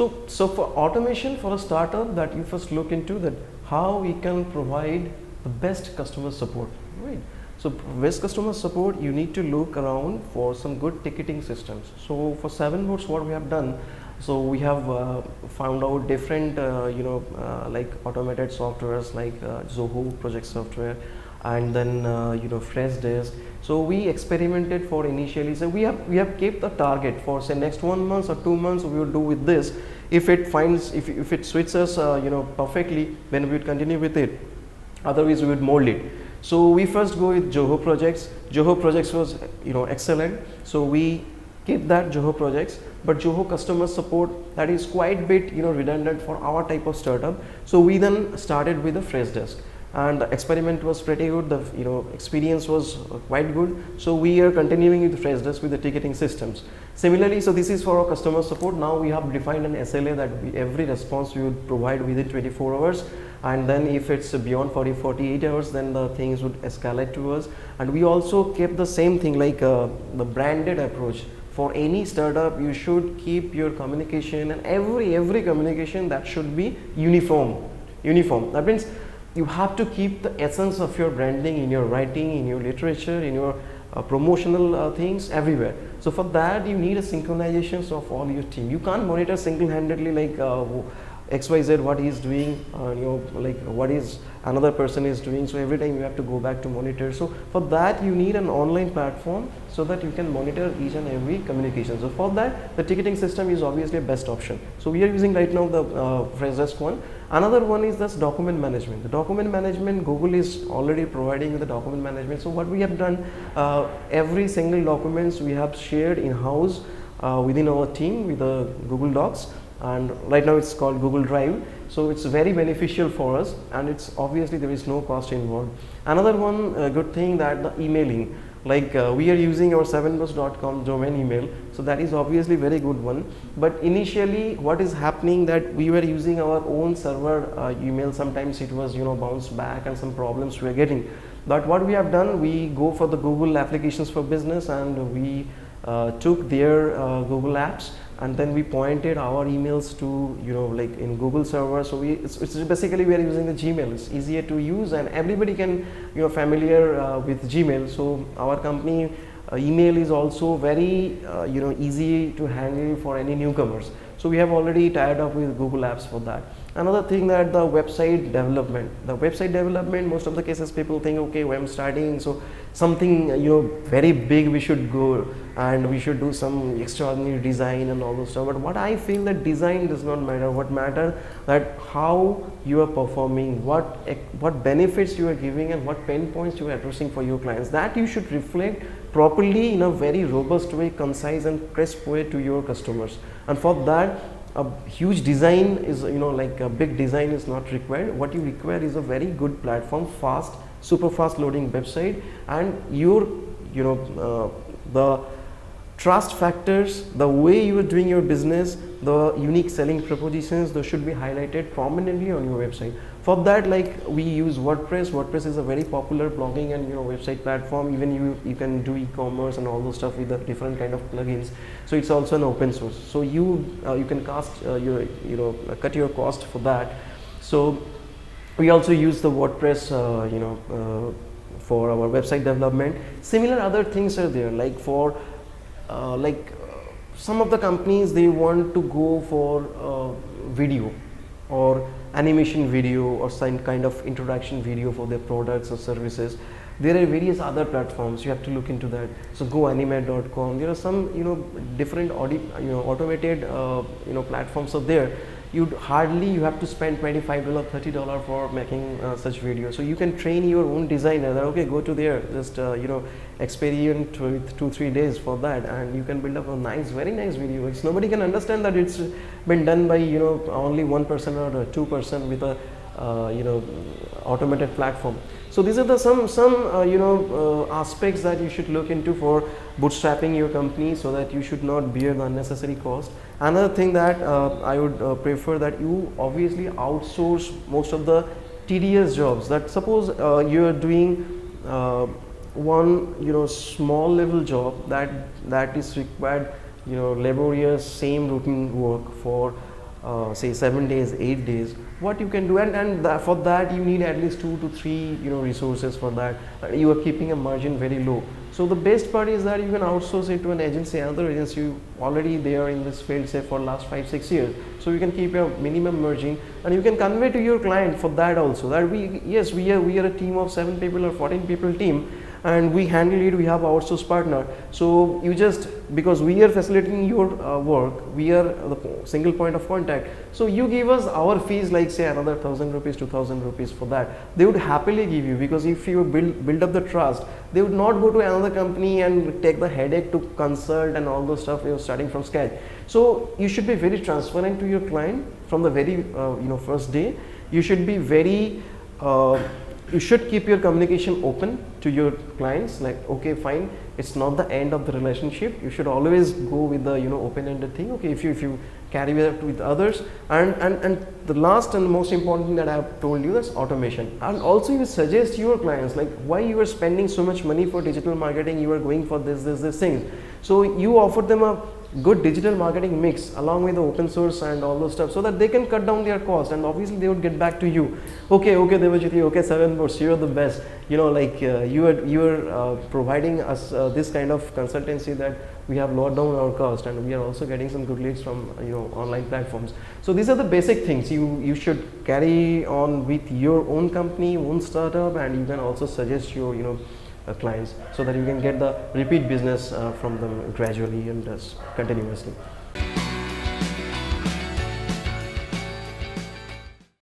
So for automation for a startup, that you first look into that how we can provide the best customer support, right? So best customer support, you need to look around for some good ticketing systems. So for 7books, what we have done, so we have found out different like automated softwares like Zoho project software, and then Freshdesk. So we experimented for initially. So we have kept the target for say next 1 month or 2 months we will do with this. If it finds, if it suits us perfectly, then we would continue with it. Otherwise we would mold it. So we first go with Zoho projects. Zoho projects was excellent. So we keep that Zoho projects, but Zoho customer support, that is quite bit redundant for our type of startup. So we then started with the Freshdesk, and the experiment was pretty good. The experience was quite good. So we are continuing with Freshdesk with the ticketing systems. Similarly, so this is for our customer support. Now we have defined an SLA that every response we would provide within 24 hours, and then if it's beyond 48 hours, then the things would escalate to us. And we also kept the same thing, like the branded approach. For any startup, you should keep your communication, and every communication, that should be uniform. That means you have to keep the essence of your branding in your writing, in your literature, in your promotional things everywhere. So for that, you need a synchronization of all your team. You can't monitor single-handedly like XYZ what he is doing, like what is another person is doing. So every time you have to go back to monitor. So for that, you need an online platform so that you can monitor each and every communication. So for that, the ticketing system is obviously a best option. So we are using right now the Freshdesk one. Another one is this document management. The document management, Google is already providing the document management. So what we have done, every single documents we have shared in-house within our team with the Google Docs, and right now it's called Google Drive. So it's very beneficial for us, and it's obviously there is no cost involved. Another one good thing, that the emailing, like we are using our 7books.com domain email, so that is obviously very good one. But initially what is happening, that we were using our own server email. Sometimes it was bounced back and some problems we are getting. But what we have done, we go for the Google applications for business, and we took their Google apps, and then we pointed our emails to like in Google server. So it's basically we are using the Gmail. It's easier to use, and everybody can familiar with Gmail. So our company email is also very easy to handle for any newcomers. So we have already tied up with Google Apps for that. Another thing, that the website development. The website development, most of the cases people think, okay, when I'm starting, so something very big we should go, and we should do some extraordinary design and all those stuff. But what I feel, that design does not matter. What matter, that how you are performing, what benefits you are giving, and what pain points you are addressing for your clients. That you should reflect properly in a very robust way, concise and crisp way to your customers. And for that, a huge design is like a big design is not required. What you require is a very good platform, fast, super fast loading website, and your the trust factors, the way you are doing your business, the unique selling propositions, those should be highlighted prominently on your website. For that, like we use WordPress. WordPress is a very popular blogging and website platform. Even you can do e-commerce and all those stuff with the different kind of plugins. So it's also an open source. So you can cut your cost for that. So we also use the WordPress for our website development. Similar other things are there, like for some of the companies, they want to go for video or animation video or some kind of introduction video for their products or services. There are various other platforms, you have to look into that. So goanimate.com, there are some different automated platforms are there. You have to spend $25, $30 for making such videos. So you can train your own designer that, okay, go to there, just experiment with 2-3 days for that, and you can build up a very nice video. Nobody can understand that it's been done by only 1% or 2% with a automated platform. So these are the some aspects that you should look into for bootstrapping your company, so that you should not bear the unnecessary cost. Another thing that I would prefer, that you obviously outsource most of the tedious jobs. That suppose you are doing one small level job that is required laborious same routine work for say 7 days, 8 days, what you can do, and for that you need at least 2 to 3 resources for that. You are keeping a margin very low. So the best part is that you can outsource it to an agency, another agency already there in this field, say for last 5-6 years. So you can keep your minimum margin, and you can convey to your client for that also, that we are a team of 7 people or 14 people team, and we handle it, we have outsourced partner. So you just, because we are facilitating your work, we are the single point of contact, so you give us our fees, like say another 1,000 rupees, 2,000 rupees for that. They would happily give you, because if you build up the trust, they would not go to another company and take the headache to consult and all those stuff, starting from scratch. So you should be very transparent to your client from the very first day. You should be very you should keep your communication open to your clients, like, okay, fine, it's not the end of the relationship. You should always go with the open-ended thing. Okay, if you carry it with others, and the last and most important thing that I have told you, that's automation. And also you suggest your clients, like, why you are spending so much money for digital marketing, you are going for this things. So you offer them a good digital marketing mix along with the open source and all those stuff, so that they can cut down their cost, and obviously they would get back to you. Okay, Debajyoti, okay, 7 boards, you are the best. You are providing us this kind of consultancy that we have lowered down our cost, and we are also getting some good leads from online platforms. So these are the basic things you should carry on with your own company, own startup, and you can also suggest your clients, so that you can get the repeat business from them gradually and continuously.